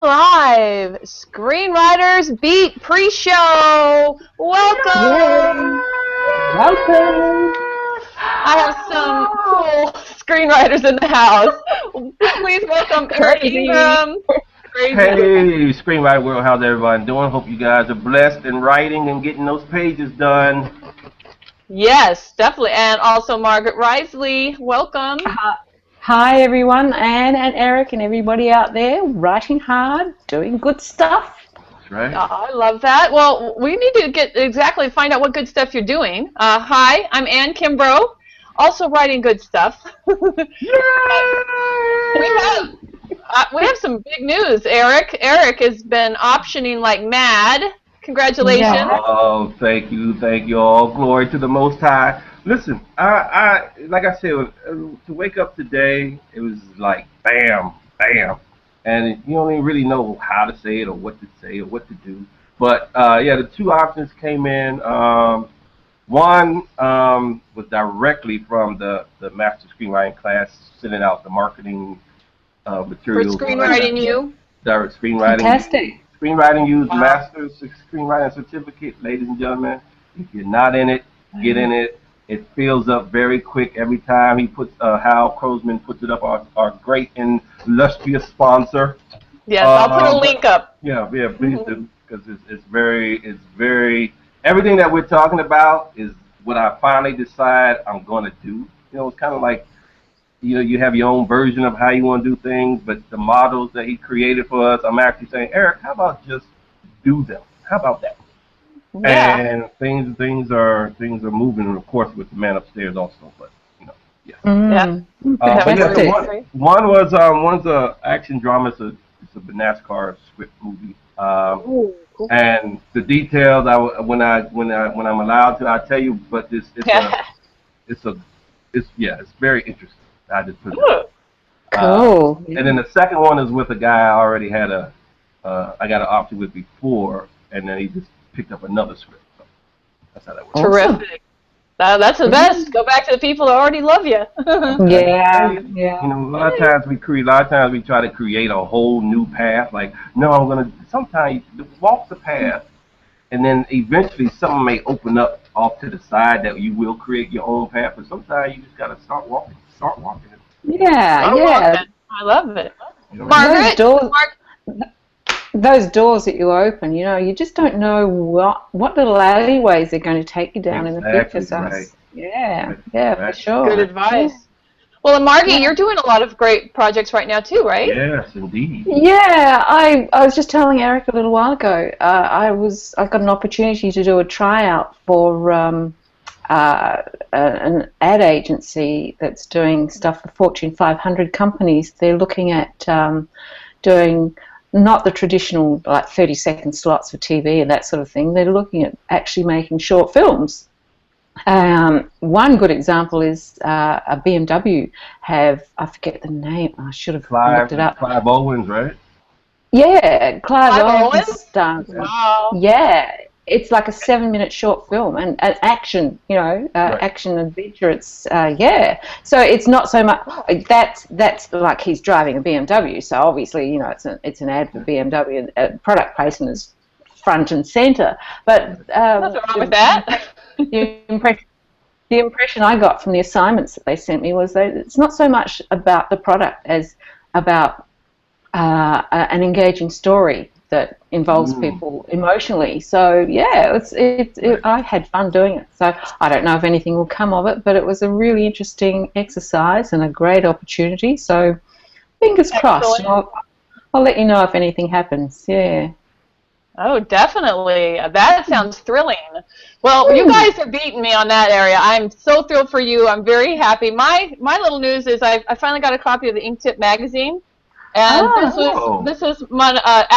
live Screenwriters Beat pre-show. Welcome. Yay. Welcome. I have some cool screenwriters in the house. Please welcome Eric Ingram. Crazy. Hey, Screenwriter World, how's everybody doing? Hope you guys are blessed in writing and getting those pages done. Yes, definitely. And also Margaret Risley, welcome. Hi everyone, Anne and Eric and everybody out there writing hard, doing good stuff. That's right. I love that. Well, we need to find out what good stuff you're doing. Hi, I'm Ann Kimbrough, also writing good stuff. We have some big news, Eric. Eric has been optioning like mad. Congratulations. Yeah. Oh, thank you all. Glory to the Most High. Listen, I like I said, to wake up today, it was like bam, bam, and you don't even really know how to say it or what to say or what to do. But yeah, the two options came in. One was directly from the master screenwriting class, sending out the marketing materials. For Screenwriting U. Direct Screenwriting. Fantastic. Screenwriting U's Master's Screenwriting Certificate, ladies and gentlemen. If you're not in it, get in it. It fills up very quick every time. He puts Hal Crozman puts it up. Our great and illustrious sponsor. Yes, I'll put a link up. Yeah, please do, because it's very. Everything that we're talking about is what I finally decide I'm going to do. You know, it's kind of like, you know, you have your own version of how you want to do things, but the models that he created for us, I'm actually saying, Eric, how about just do them? How about that? Yeah. And things are moving, of course, with the man upstairs also. But you know, yeah. Mm-hmm. But yeah, one's a action drama. It's a NASCAR script movie. Ooh, cool. And the details, when I'm allowed to, I'll tell you. But it's very interesting. I just put it. Cool. And then the second one is with a guy I already had I got an option with before, and then he just picked up another script. So that's how that works. Terrific. That's the best. Go back to the people who already love you. Yeah. You know, a lot of times we try to create a whole new path. Like, no, sometimes you walk the path, and then eventually something may open up off to the side that you will create your own path. But sometimes you just gotta start walking. Yeah. I love it. You know, Margaret. Those doors that you open, you know, you just don't know what little alleyways they're going to take you down in the future. So right. Yeah, for sure. Good advice. Well, and Margie, you're doing a lot of great projects right now too, right? Yes, indeed. Yeah, I was just telling Eric a little while ago. I got an opportunity to do a tryout for an ad agency that's doing stuff for Fortune 500 companies. They're looking at doing not the traditional like 30-second slots for TV and that sort of thing. They're looking at actually making short films. One good example is a BMW I forget the name, I should have looked it up. Clive Owens, right? Yeah, Clive Owens. Wow. Yeah, it's like a 7-minute short film and action, you know, action adventure. It's so it's not so much that's like he's driving a BMW. So obviously, you know, it's an ad for BMW and product placement is front and center. But nothing wrong with that. The impression I got from the assignments that they sent me was that it's not so much about the product as about an engaging story that involves people emotionally. So yeah, I had fun doing it. So I don't know if anything will come of it, but it was a really interesting exercise and a great opportunity. So fingers crossed. I'll let you know if anything happens. Yeah. Oh, definitely. That sounds thrilling. Well, you guys have beaten me on that area. I'm so thrilled for you. I'm very happy. My little news is I finally got a copy of the Inked magazine. And this is my a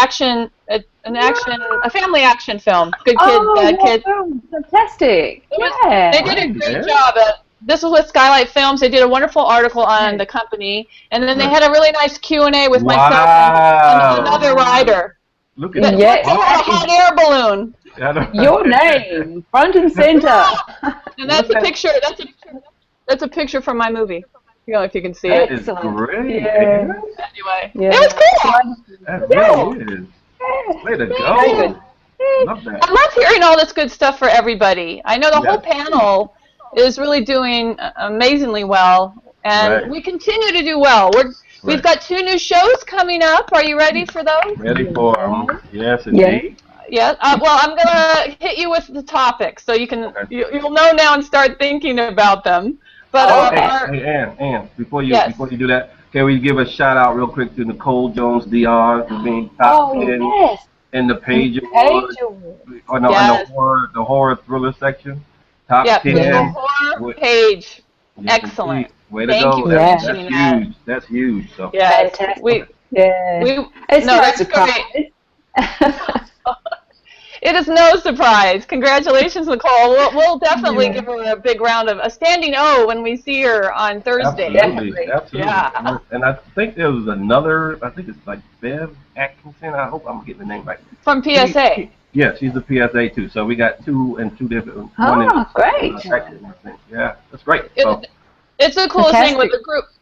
family action film. Good kid, bad kid. Fantastic! They did a great job. This was with Skylight Films. They did a wonderful article on the company, and then they had a really nice Q&A with myself and another writer. Look at that! Yes, a hot air balloon. Your name, front and center. And that's a picture. That's a picture from my movie. You know if you can see That it. is great. Yeah. Man. Anyway, Yeah. it was cool. That really is. Way to go. Love that. I love hearing all this good stuff for everybody. I know the whole Yeah. panel is really doing amazingly well, and Right. we continue to do well. We've got 2 new shows coming up. Are you ready for those? Ready for them. Yes, indeed. Yeah. Well, I'm gonna hit you with the topics so you can you'll know now and start thinking about them. But Hey, Ann, before you do that, can we give a shout out real quick to Nicole Jones Dion for being top 10 in the Page Award, or no, in the horror thriller section, top 10. The horror page. Yes, Excellent. indeed. Way to Thank go. you for That's mentioning that. huge. That's huge. So. Yes. Fantastic. That's great. It is no surprise. Congratulations, Nicole. We'll definitely give her a big round of a standing O when we see her on Thursday. Absolutely. Yeah. And I think there was another, I think it's like Bev Atkinson. I hope I'm getting the name right. From PSA. Yeah, she's the PSA too. So we got 2 and 2 different. Great. Section, I think. Yeah, that's great. It's the coolest thing with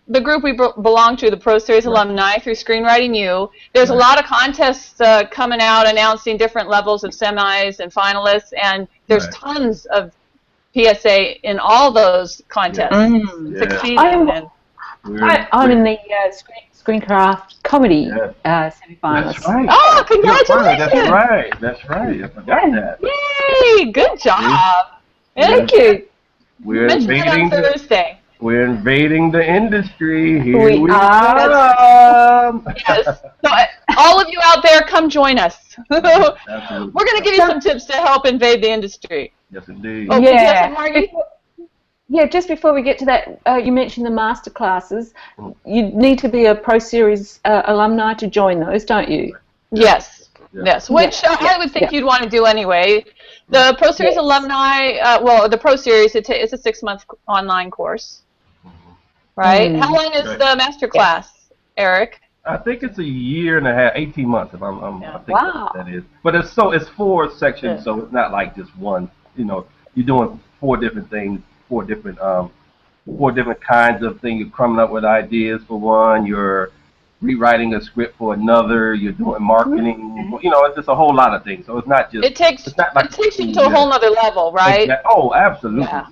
the group we belong to, the Pro Series alumni through Screenwriting U. There's a lot of contests coming out announcing different levels of semis and finalists, and there's tons of PSA in all those contests succeeding. I'm in the Screencraft comedy semi-finalist. That's right. Oh, congratulations! That's right. I forgot that. Yay! Good job. Thank you. We're invading Thursday. We're invading the industry. Here we are. Yes. So, all of you out there, come join us. We're going to give you some tips to help invade the industry. Yes, indeed. Oh, just before we get to that, you mentioned the master classes. You need to be a Pro Series alumni to join those, don't you? Yes. Yes, which I would think you'd want to do anyway. The Pro Series alumni, the Pro Series, it's a 6-month online course, right? How long is the master class, Eric? I think it's a year and a half, 18 months. I think that is. But it's 4 sections, so it's not like just one. You know, you're doing 4 different things, 4 different kinds of things. You're coming up with ideas for one. You're rewriting a script for another. You're doing marketing. You know, it's just a whole lot of things. So it's not just. It takes you to a whole other level, right? Oh, absolutely. Yeah.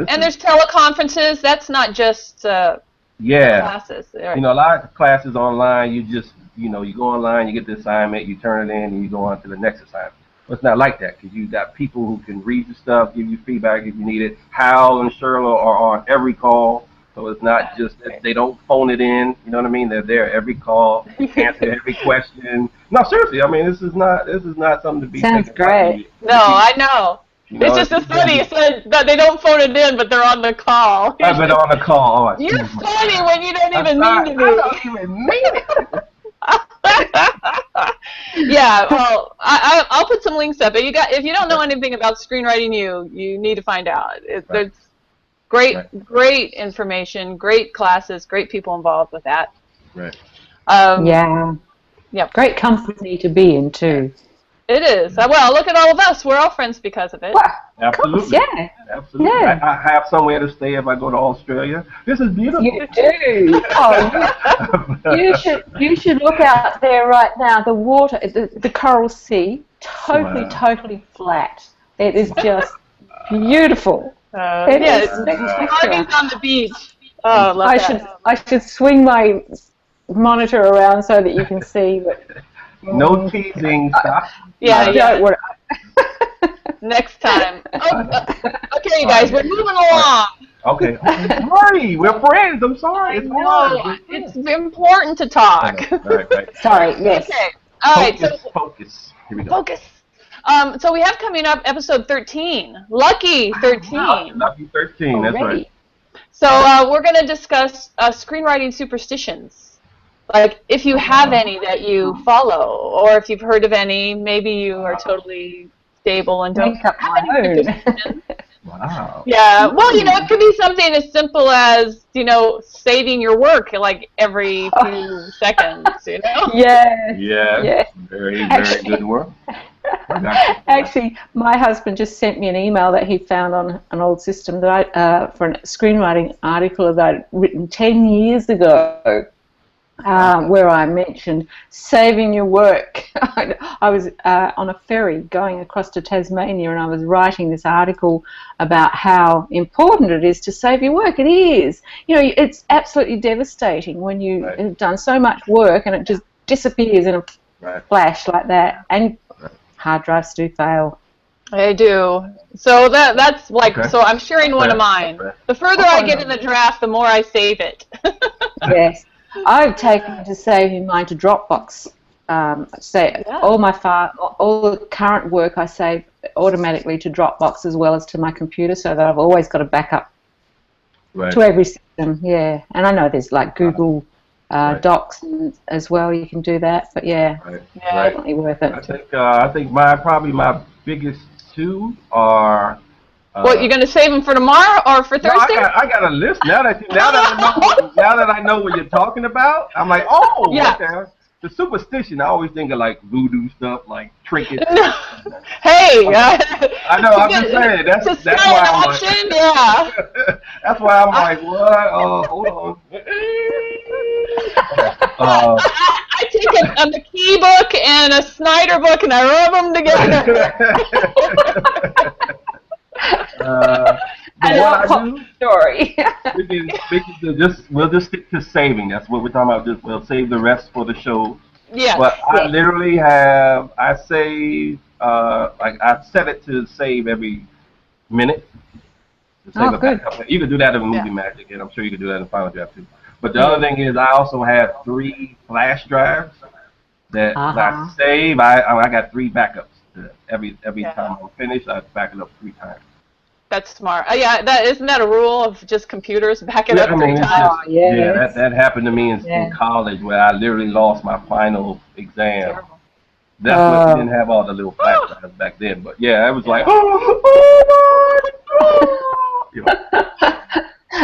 And there's teleconferences. That's not just classes. You know, a lot of classes online. You just you go online, you get the assignment, you turn it in, and you go on to the next assignment. But it's not like that because you got people who can read the stuff, give you feedback if you need it. Hal and Shirla are on every call. So it's not just that they don't phone it in, you know what I mean? They're there every call, answer every question. No, seriously, I mean this is not something to be. Sounds great. No, I know. It's just as funny that they don't phone it in, but they're on the call. I've been on the call. Oh, you're funny when you don't even mean to be. I don't even mean it. Yeah, well, I'll put some links up. If you don't know anything about Screenwriting U, you need to find out. There's great information, great classes, great people involved with that. Right. Yeah. Great company to be in too. It is. Well, look at all of us. We're all friends because of it. Well, absolutely. Yeah. Absolutely. Yeah. I have somewhere to stay if I go to Australia. This is beautiful. You do. You should look out there right now. The water, the Coral Sea, totally flat. It is just beautiful. It's on the beach. Oh, love that. I should swing my monitor around so that you can see. But, no teasing. Stop. Next time. Okay, you guys, we're moving along. Okay. Sorry, we're friends. I'm sorry. It's important to talk. Right. Sorry. Yes. Okay. All right. Focus. Here we go. Focus. So we have coming up episode 13. Lucky 13. Wow, lucky 13. That's right. So we're going to discuss screenwriting superstitions. Like, if you have any that you follow, or if you've heard of any, maybe you are totally stable and don't have any superstitions. Wow. Yeah, well, it could be something as simple as, saving your work, like, every few seconds, Yeah. Very, very good work. Actually, my husband just sent me an email that he found on an old system that for a screenwriting article that I'd written 10 years ago, where I mentioned saving your work. I was on a ferry going across to Tasmania, and I was writing this article about how important it is to save your work. It is. You know, it's absolutely devastating when you have done so much work and it just disappears in a flash like that. And hard drives do fail. They do. So that's like, so I'm sharing one of mine. The further I get in the draft, the more I save it. Yes. I've taken to saving mine to Dropbox. All the current work I save automatically to Dropbox as well as to my computer, so that I've always got a backup to every system. Yeah, and I know there's like Google Docs as well. You can do that, but definitely worth it. I think probably my biggest two are. What, you're going to save them for tomorrow or for Thursday? No, I got a list now that I know what you're talking about. I'm like, okay. The superstition, I always think of like voodoo stuff, like trinkets. Hey, I know. I'm just saying that's why I'm option, like, that's why I'm like, what? Hold on. I take a McKee book and a Snyder book and I rub them together. Story. We'll just stick to saving. That's what we're talking about. We'll save the rest for the show. Yeah. But I literally I save like I set it to save every minute. Good. You can do that in Movie Magic, and I'm sure you can do that in Final Draft too. But the other thing is, I also have 3 flash drives that I save. I got 3 backups. Every time I'm finished, I back it up 3 times. That's smart. Isn't that a rule of just computers back it up 3 times? That happened to me in college where I literally lost my final exam. Terrible. That's what we didn't have all the little flash drives back then. But yeah, it was like,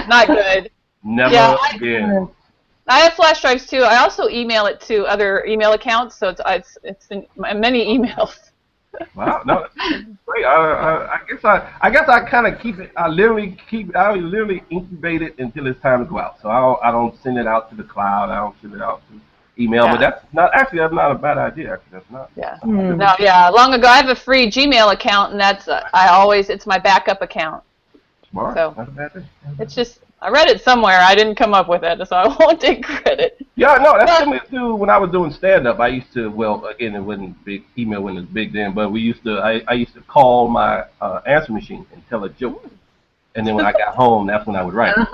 not good. Never again. I have flash drives too. I also email it to other email accounts, so it's in many emails. Wow, no, great. I guess I kind of keep it. I literally incubate it until it's time to go out. So I don't send it out to the cloud. I don't send it out to email. But that's not a bad idea. Actually, that's not. Yeah. No. Yeah. Long ago, I have a free Gmail account, and that's it's my backup account. Smart. So not a bad thing. it's just. I read it somewhere. I didn't come up with it, so I won't take credit. Yeah, no, that's similar to when I was doing stand-up. I used to, again, it wasn't big, email wasn't as big then, but I used to call my answer machine and tell a joke. And then when I got home, that's when I would write. You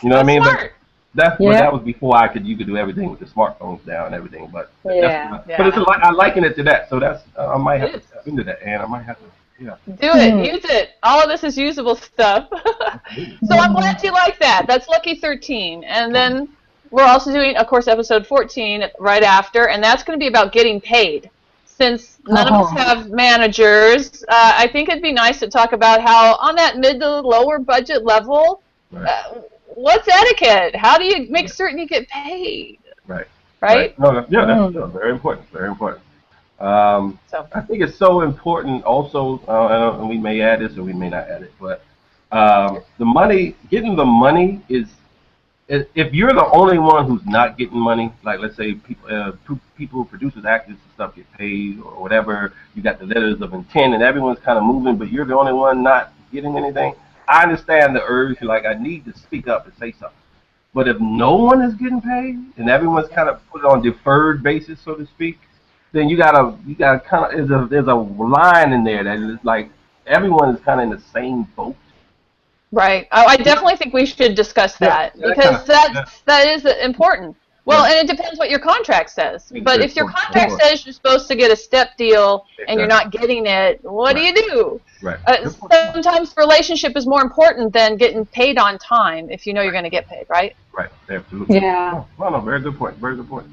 know what I mean? Smart. But that was before you could do everything with the smartphones down and everything. But but I liken it to that. So that's I might have to tap into that, and I might have to. Yeah. Do it. Use it. All of this is usable stuff. So I'm glad you like that. That's Lucky 13. And then we're also doing, of course, episode 14 right after, and that's going to be about getting paid. Since none of us have managers, I think it'd be nice to talk about how on that mid to lower budget level, what's etiquette? How do you make certain you get paid? Right? No, that's very important. Very important. I think it's so important also, and we may add this or we may not add it, but getting the money is, if you're the only one who's not getting money, like let's say people, producers, actors and stuff get paid or whatever, you got the letters of intent and everyone's kind of moving, but you're the only one not getting anything, I understand the urge, like I need to speak up and say something. But if no one is getting paid and everyone's kind of put it on deferred basis, so to speak, then you gotta kind of there's a line in there that is like everyone is kind of in the same boat. Right. Oh, I definitely think we should discuss that because that is important. Well, and it depends what your contract says. But if your contract says you're supposed to get a step deal and you're not getting it, what do you do? Right. Sometimes relationship is more important than getting paid on time if you know you're going to get paid, right? Right. Absolutely. Yeah. No, very good point. Very good point.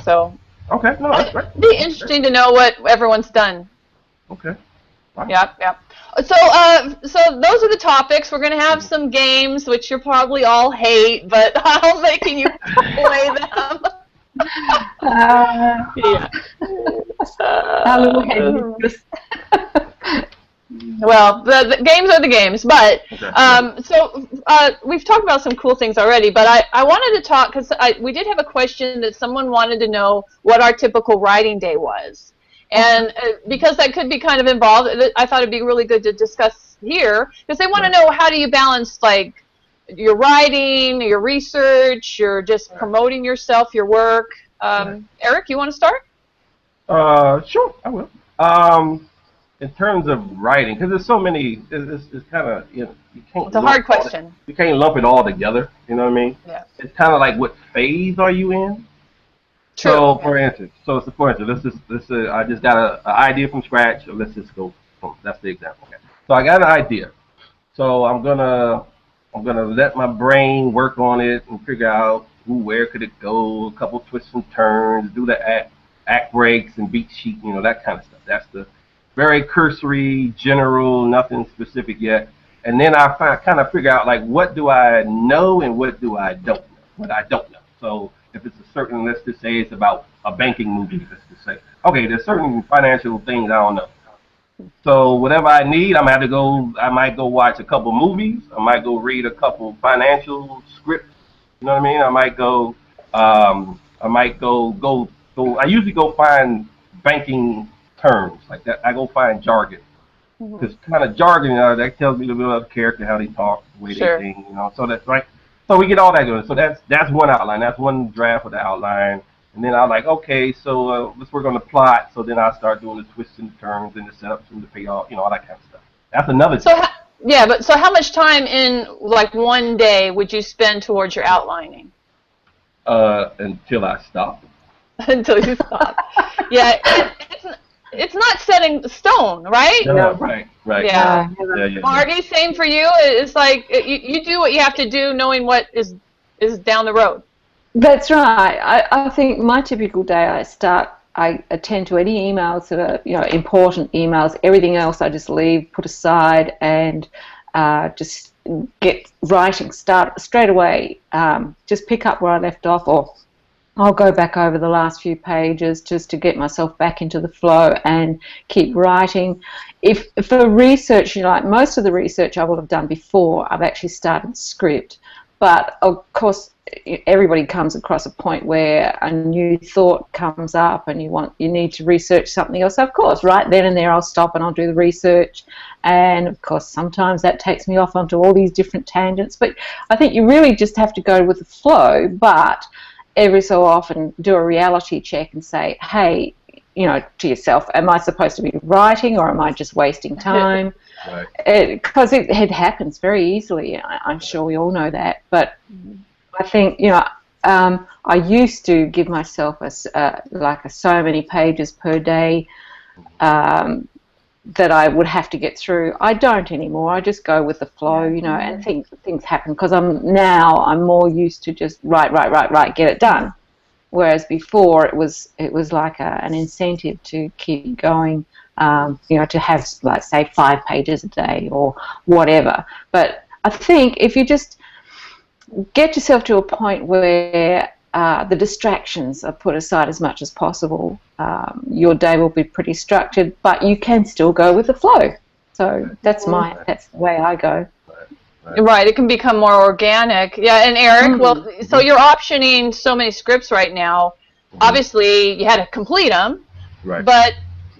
So. Okay. No, that's great. It'd be interesting to know what everyone's done. Okay. Fine. Yep. So those are the topics. We're going to have some games, which you probably all hate, but I'm making you play them. Our little head mistress. Well, the games are the games, but we've talked about some cool things already, but I wanted to talk, because we did have a question that someone wanted to know what our typical writing day was. And because that could be kind of involved, I thought it'd be really good to discuss here, because they want to know, how do you balance, like, your writing, your research, your just promoting yourself, your work. Eric, you want to start? Sure, I will. In terms of writing, because there's so many, it's kind of, you can't. It's a hard question. You can't lump it all together. You know what I mean? Yeah. It's kind of like, what phase are you in? True. So, for instance, I just got an idea from scratch. So let's just go. That's the example. Okay. So I got an idea. So I'm gonna let my brain work on it and figure out where could it go, a couple twists and turns, do the act breaks and beat sheet, that kind of stuff. That's the very cursory, general, nothing specific yet. And then I kind of figure out, like, what do I know and what do I don't know, what I don't know. So if it's a certain, let's just say it's about a banking movie, let's just say, okay, there's certain financial things I don't know. So whatever I need, I might go watch a couple movies. I might go read a couple financial scripts. You know what I mean? I might go, I usually go find banking terms like that. I go find jargon. Because kind of jargon, that tells me a little bit of the character, how they talk, the way they think, So that's right. So we get all that going. So that's one outline. That's one draft of the outline. And then I'm like, okay, so let's work on the plot. So then I start doing the twists and turns and the setups and the payoff, all that kind of stuff. That's another. So how much time in, like, one day would you spend towards your outlining? Until I stop. Until you stop. Yeah, it's not set in stone, right? No, right. Yeah. Yeah. Marty, same for you. It's like you do what you have to do, knowing what is down the road. That's right. I think my typical day, I attend to any emails that are, important emails. Everything else I just leave, put aside, and just get writing. Start straight away. Just pick up where I left off, or I'll go back over the last few pages just to get myself back into the flow and keep writing. If for research, like most of the research I will have done before, I've actually started script. But of course, everybody comes across a point where a new thought comes up and you need to research something else. So of course, right then and there, I'll stop and I'll do the research. And of course, sometimes that takes me off onto all these different tangents. But I think you really just have to go with the flow. But every so often, do a reality check and say, hey, to yourself, am I supposed to be writing or am I just wasting time? Because it happens very easily. I'm sure we all know that. But I think, I used to give myself so many pages per day that I would have to get through. I don't anymore. I just go with the flow, and things happen because I'm more used to just write, get it done. Whereas before it was like an incentive to keep going, to have, like, say, 5 pages a day or whatever. But I think if you just get yourself to a point where the distractions are put aside as much as possible, your day will be pretty structured, but you can still go with the flow. So that's the way I go. Right, it can become more organic. Yeah, and Eric, well, so you're optioning so many scripts right now. Obviously, you had to complete them. Right. But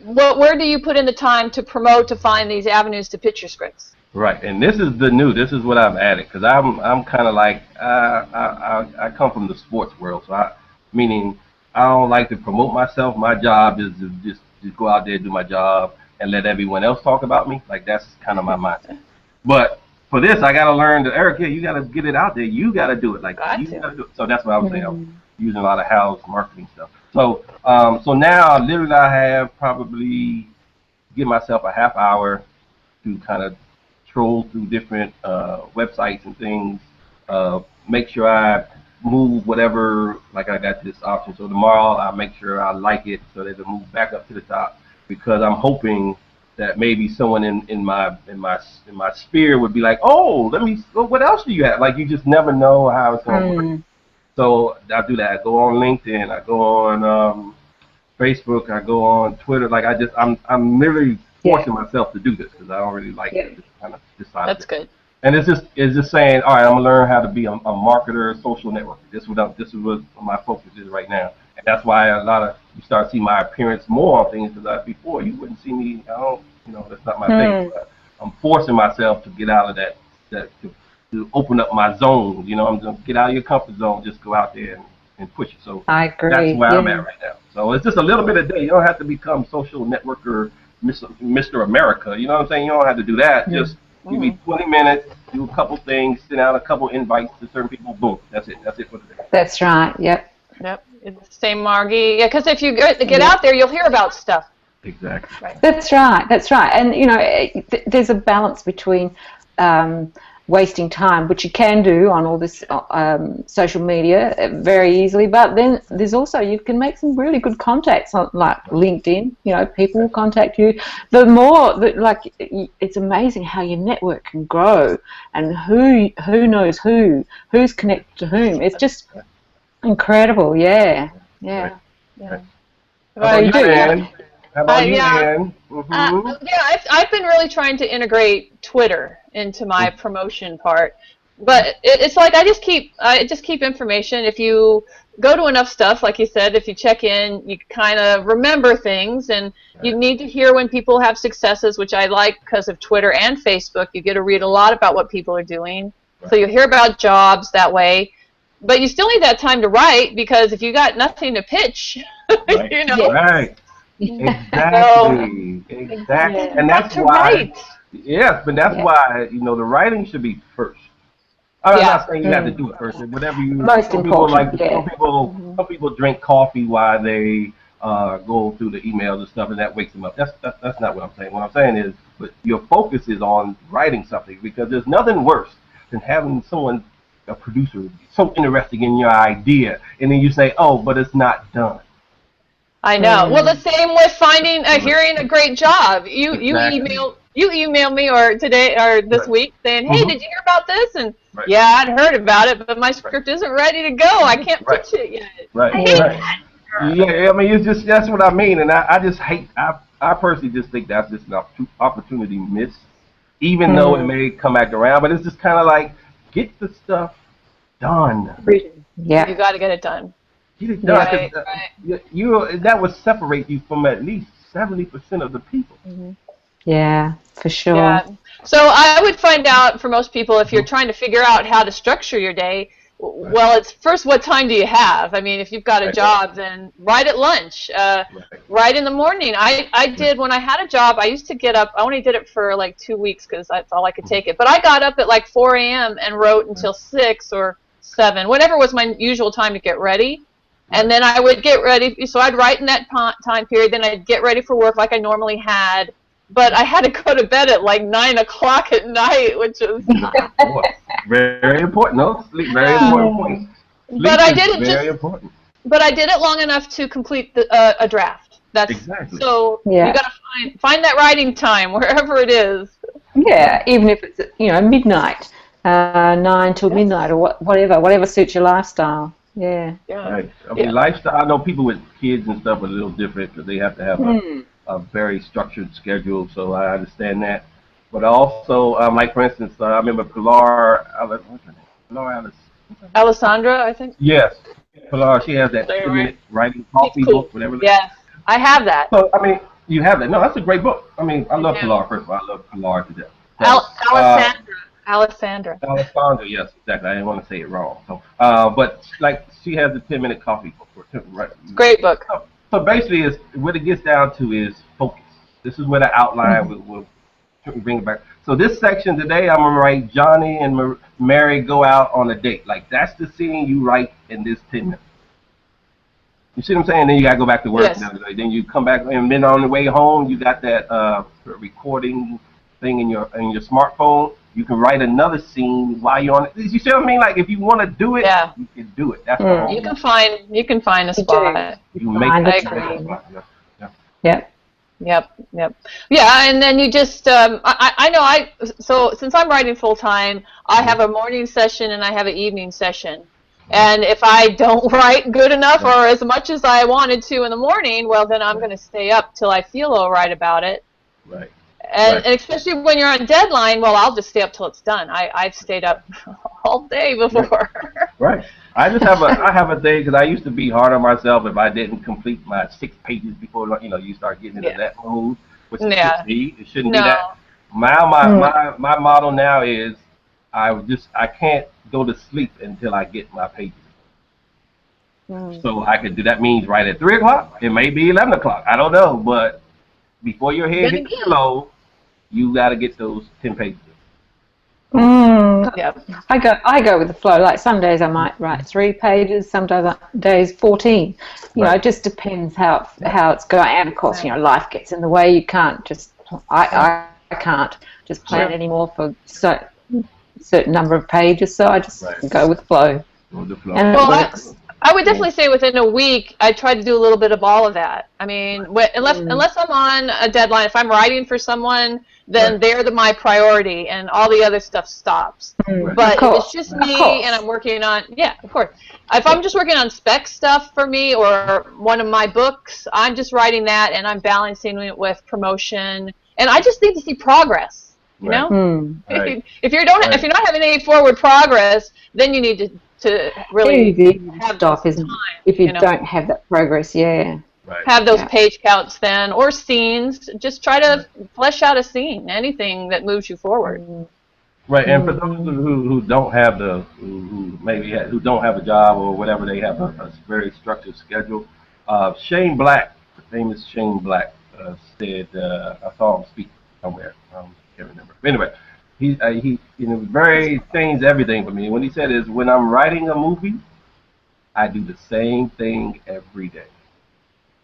where do you put in the time to promote, to find these avenues to pitch your scripts? Right, and this is what I've added, because I'm kind of like, I come from the sports world, so meaning I don't like to promote myself. My job is to just go out there, do my job, and let everyone else talk about me. Like, that's kind of my mindset. But for this, I got to learn that, Eric, you got to get it out there. You got to do it. Like, you got to do it. So that's what I was saying. I'm using a lot of house marketing stuff. So now, literally, I have probably give myself a half hour to kind of troll through different websites and things. Make sure I move whatever. Like, I got this option. So tomorrow, I'll make sure I like it so that it'll move back up to the top, because I'm hoping that maybe someone in my sphere would be like, oh, what else do you have? Like, you just never know how it's going to work. So I do that. I go on LinkedIn. I go on Facebook. I go on Twitter. Like I'm literally forcing myself to do this because I don't really like this kind of this side That's of it. good. And it's just saying, all right, I'm gonna learn how to be a marketer, a social networker. This is what my focus is right now, and that's why you start seeing my appearance more on things because before you wouldn't see me. I don't, that's not my thing. But I'm forcing myself to get out of that to open up my zone. I'm gonna get out of your comfort zone, just go out there and push it. So I agree. that's where I'm at right now. So it's just a little bit a day. You don't have to become social networker, Mr. America. You know what I'm saying? You don't have to do that. Just give me 20 minutes, do a couple things, send out a couple invites to certain people. Boom. That's it. That's it for the day. That's right. Yep. Yep. It's the same, Margie. Yeah, because if you get out there, you'll hear about stuff. Exactly. Right. That's right. That's right. And there's a balance between wasting time, which you can do on all this social media very easily, but then there's also, you can make some really good contacts on like LinkedIn. People will contact you. The more that, it's amazing how your network can grow and who knows who's connected to whom. It's just incredible. Yeah. Right. Well, you do. How about you, yeah. Ann? I've been really trying to integrate Twitter into my promotion part, but it's like I just keep information. If you go to enough stuff, like you said, if you check in, you kind of remember things, and you need to hear when people have successes, which I like because of Twitter and Facebook. You get to read a lot about what people are doing, so you hear about jobs that way. But you still need that time to write, because if you got nothing to pitch, Right. Right. Exactly. And that's why. Yes, but that's why the writing should be first. I'm not saying you have to do it first. Whatever you. Most important. Some people drink coffee while they go through the emails and stuff, and that wakes them up. That's not what I'm saying. What I'm saying is, but your focus is on writing something, because there's nothing worse than having a producer, so interested in your idea, and then you say, "Oh, but it's not done." I know. Well, the same with hearing a great job. You email me today or this week saying, "Hey, did you hear about this?" And yeah, I'd heard about it, but my script isn't ready to go. I can't pitch it yet. Right. Yeah, I mean, that's what I mean, and I just hate. I personally just think that's just an opportunity missed, even though it may come back around. But it's just kind of like, get the stuff done. Yeah. You got to get it done. Get it done. That would separate you from at least 70% of the people. Yeah, for sure. Yeah. So I would find out for most people, if you're trying to figure out how to structure your day, well, it's first, what time do you have? I mean, if you've got a job, then write at lunch, write in the morning. I did, when I had a job, I used to get up, I only did it for like 2 weeks because that's all I could take it. But I got up at like 4 a.m. and wrote until 6 or 7, whatever was my usual time to get ready. And then I would get ready, so I'd write in that time period, then I'd get ready for work like I normally had. But I had to go to bed at like 9 o'clock at night, which is very important. No, sleep, very important point. Sleep but I did it very important. But I did it long enough to complete a draft. That's exactly. So you got to find that writing time wherever it is. Yeah, even if it's midnight, 9 till midnight, or whatever suits your lifestyle. Yeah. Right. I mean, lifestyle. I know people with kids and stuff are a little different because they have to have a very structured schedule. So I understand that. But also, like for instance, I remember Pilar. What's her name? Alessandra, I think. Yes, Pilar. She has that 2-minute writing coffee book, whatever. Yes, I have that. So I mean, you have that. No, that's a great book. I mean, I love Pilar. First of all, I love Pilar to death. Alessandra, yes, exactly. I didn't want to say it wrong. So, but like she has a 10-minute coffee book. Great book. So basically, what it gets down to is focus. This is where the outline will bring it back. So this section today, I'm gonna write Johnny and Mary go out on a date. Like that's the scene you write in this 10 minutes. You see what I'm saying? Then you gotta go back to work. Yes. Then you come back, and then on the way home, you got that recording thing in your smartphone. You can write another scene while you're on it. You see what I mean? Like if you want to do it, you can do it. That's the whole you can find a spot. You make I agree. Yep. Yeah, and then you just I know so since I'm writing full time, I have a morning session and I have an evening session. And if I don't write good enough or as much as I wanted to in the morning, well, then I'm going to stay up till I feel all right about it. Right. And especially when you're on deadline, well, I'll just stay up till it's done. I've stayed up all day before. Right. I have a day because I used to be hard on myself if I didn't complete my 6 pages before you start getting into that mode, which it shouldn't be. It shouldn't be that. My model now is I can't go to sleep until I get my pages. So I could do that means right at 3 o'clock. It may be 11 o'clock. I don't know, but before your head hits the pillow, you got to get those 10 pages. I go with the flow. Like some days I might write 3 pages, some days 14. You know, it just depends how it's going. And of course, life gets in the way. You can't just I can't just plan anymore for certain number of pages. So I just go with flow. And I would definitely say within a week, I try to do a little bit of all of that. I mean, unless I'm on a deadline, if I'm writing for someone, then they're my priority, and all the other stuff stops. But if it's just me and I'm working on, of course. If I'm just working on spec stuff for me or one of my books, I'm just writing that, and I'm balancing it with promotion, and I just need to see progress. You know, if you're not having any forward progress, then you need to really have stuff, isn't it? If you don't have that progress, have those page counts then, or scenes. Just try to flesh out a scene, anything that moves you forward. Right, and for those who don't have who don't have a job or whatever, they have a very structured schedule. Shane Black, the famous Shane Black, said I saw him speak somewhere. Can't remember. Anyway, he very changed everything for me. What he said is, when I'm writing a movie, I do the same thing every day.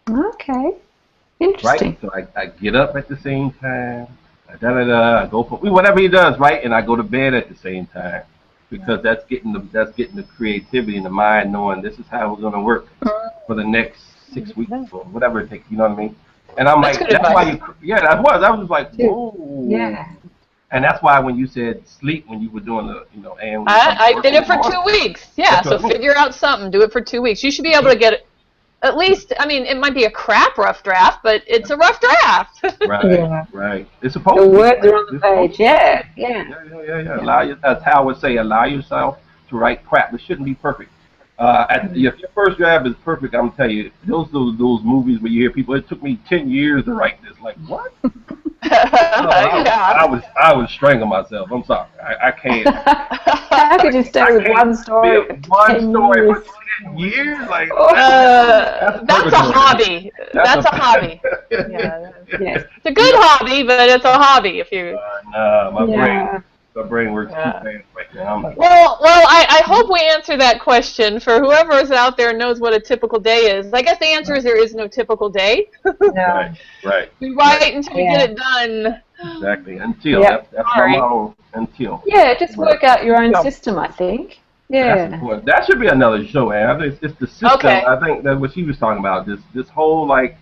Okay, interesting. Right, so I get up at the same time. I go for whatever he does, right, and I go to bed at the same time, because that's getting the creativity in the mind, knowing this is how we're going to work for the next 6 weeks or whatever it takes. You know what I mean? And I'm like, that's why I was like, whoa. Yeah. And that's why when you said sleep, when you were doing and I did it for 2 weeks. Yeah, so figure out something. Do it for 2 weeks. You should be able to get at least, I mean, it might be a rough draft, but it's a rough draft. Right. It's supposed the to be. The words are on the page. Yeah. As Hal would say, allow yourself to write crap. It shouldn't be perfect. If your first draft is perfect, I'm telling you, those movies where you hear people, it took me 10 years to write this. Like, what? I was strangling myself. I'm sorry. I can't. How could you stay with one story? For 10 years? Like, that's a hobby. That's a hobby. It's a good hobby, but it's a hobby if you. My brain works too fast right now. Well, I hope we answer that question for whoever is out there and knows what a typical day is. I guess the answer is there is no typical day. Right. We write until we get it done. Exactly. Until. That's my motto. Until. Yeah, just work out your own system, I think. Yeah. That should be another show, man. I think it's the system. Okay. I think that's what she was talking about. This whole, like,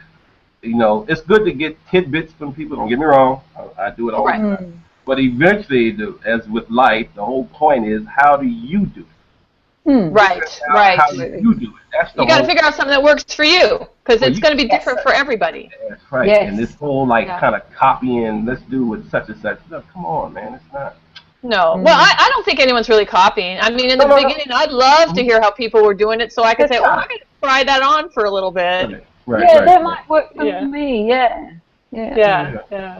it's good to get tidbits from people. Don't get me wrong. I do it all the time. But eventually, as with life, the whole point is, how do you do it? Right. How do you do it? That's the you got to figure out something that works for you, because it's going to be different for everybody. That's right. Yes. And this whole kind of copying, let's do with such and such. No, come on, man, it's not. No. Well, I don't think anyone's really copying. I mean, in the beginning, I'd love to hear how people were doing it, so I could say, I'm going to try that on for a little bit. Right. That might work for me. Yeah.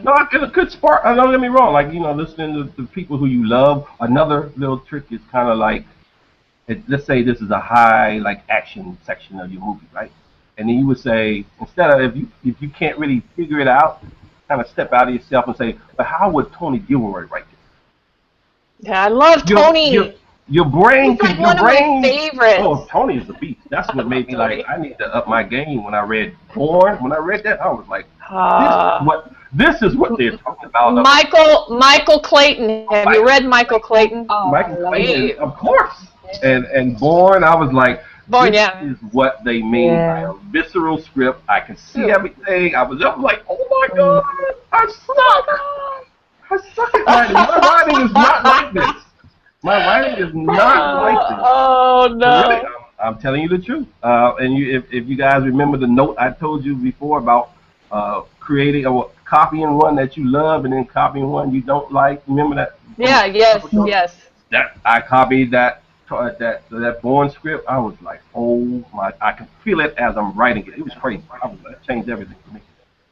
No, it could spark. Don't get me wrong. Like, listening to people who you love. Another little trick is kind of like, let's say this is a high action section of your movie, right? And then you would say, instead of if you can't really figure it out, kind of step out of yourself and say, but how would Tony Gilroy write this? Yeah, I love Tony. Your brain, he's like one of my favorites. Oh, Tony is the beast. That's what made me I need to up my game when I read Born. When I read that, I was like, this is what they're talking about. Michael Clayton. Have you read Michael Clayton? Michael Clayton, of course. And Born, I was like, this is what they mean by a visceral script. I can see everything. I was like, oh my God, I suck at writing. My writing is not like this. My writing is not like this. Oh no. Really, I'm telling you the truth. And if you guys remember the note I told you before about creating or copying one that you love and then copying one you don't like. Remember that? Yeah. Yes. Yes. That I copied that Born script. I was like, oh my! I can feel it as I'm writing it. It was crazy. That changed everything for me.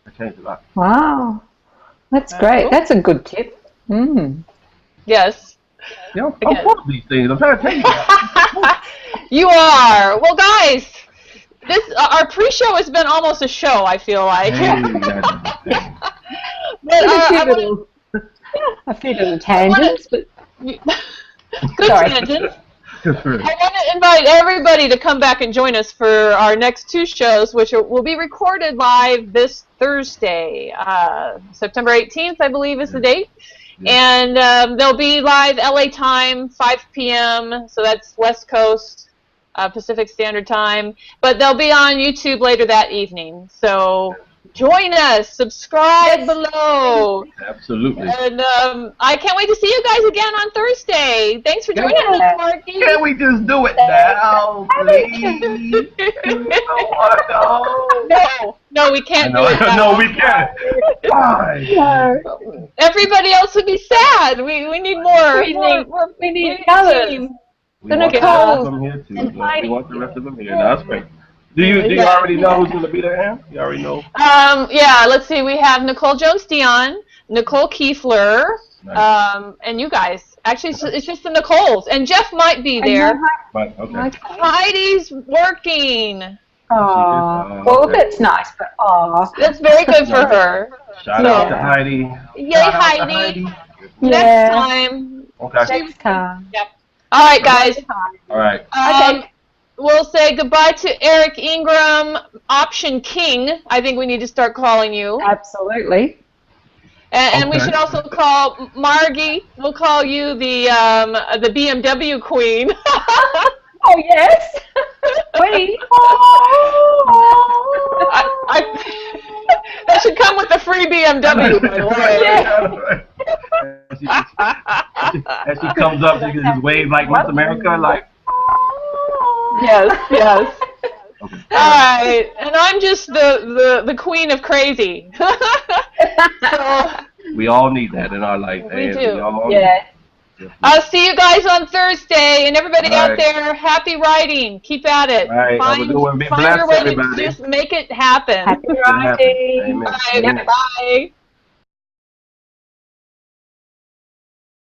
That changed a lot. Wow. That's great. Cool. That's a good tip. Mm. Yes. You know, I'm full of these things. I'm trying to tell you that. You are. Well, guys, this our pre-show has been almost a show. I feel like. But, a few little tangents, but good sorry. tangents. I want to invite everybody to come back and join us for our next two shows, which will be recorded live this Thursday, September 18th, I believe is the date. And they'll be live LA time, 5 p.m., so that's West Coast, Pacific Standard Time. But they'll be on YouTube later that evening. So join us, subscribe below. Absolutely. And I can't wait to see you guys again on Thursday. Thanks for joining us, Marky. Can't we just do it now, please? No, we can't do it now. No, we can't. Why? Everybody else would be sad. We need more. We need others. We want the rest of them here too. We want the rest of them here. No, that's great. Do you already know who's going to be there, Ann? You already know? Yeah, let's see. We have Nicole Jones-Dion, Nicole Kiefler, Nice. and you guys. Actually, it's just the Nicoles. And Jeff might be there. But, okay. Heidi's working. Oh, well, that's nice, but That's very good for her. Shout out to Heidi. Yay, Heidi. Next time. Okay. next time. Yep. All right, guys. All right. Okay. We'll say goodbye to Eric Ingram, Option King. I think we need to start calling you. Absolutely. And we should also call Margie. We'll call you the BMW Queen. Oh yes. Wait. That should come with a free BMW, by the way. As she comes up, she just waves like Miss America, like. Yes. Okay. All right, and I'm just the queen of crazy. So, we all need that in our life. We do. Yeah. I'll see you guys on Thursday, and everybody All out right. there, happy writing. Keep at it. All right. Find Be your blessed, way everybody. to just make it happen. Happy writing. Amen. Bye. Bye.